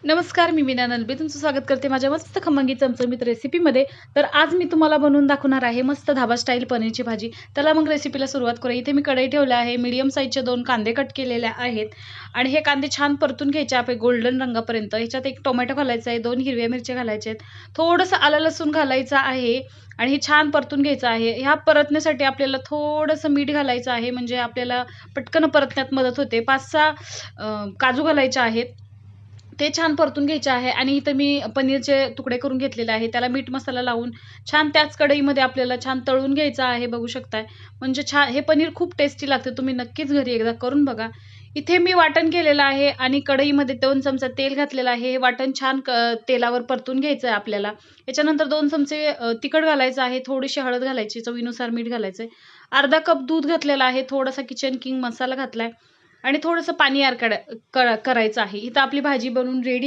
नमस्कार, मी मीना नलबे तुमचं स्वागत करते माझ्या मस्त खमंगी चमचमीत रेसिपीमध्ये. तर आज मी तुम्हाला बनवून दाखवणार आहे मस्त धाबा स्टाईल पनीरची भाजी. त्याला मग रेसिपीला सुरुवात करूया. इथे मी कढई ठेवली आहे. मीडियम साईजचे 2 कांदे कट केलेले आहेत आणि हे कांदे छान परतून घ्यायचे आहे गोल्डन रंगापर्यंत. ह्याच्यात 1 टोमॅटो घालायचा आहे, 2 हिरव्या मिरच्या घालायच्या आहेत, थोडंसं आलं लसूण घालायचं आहे आणि हे छान परतून घ्यायचं आहे. ह्या परतण्यासाठी आपल्याला थोडंसं मीठ घालायचं आहे, म्हणजे आपल्याला पटकन परतण्यात मदत होते. 5-6 काजू घालायचे आहेत. ते छान परतून घ्यायचे आहे आणि इथं मी पनीरचे तुकडे करून घेतलेले आहे. त्याला मीठ मसाला लावून छान त्याच कढईमध्ये आपल्याला छान तळून घ्यायचं आहे, बघू शकताय. म्हणजे छान हे पनीर खूप टेस्टी लागते. तुम्ही नक्कीच घरी एकदा करून बघा. इथे मी वाटण केलेलं आहे आणि कढईमध्ये 2 चमचा तेल घातलेलं आहे. हे वाटण छान तेलावर परतून घ्यायचं आहे आपल्याला. याच्यानंतर 2 चमचे तिखट घालायचं आहे, थोडीशी हळद घालायची, चवीनुसार मीठ घालायचं आहे. अर्धा कप दूध घातलेलं आहे, थोडासा किचन किंग मसाला घातलाय आणि थोडंसं पाणी ॲड करायचं आहे. इथं आपली भाजी बनवून रेडी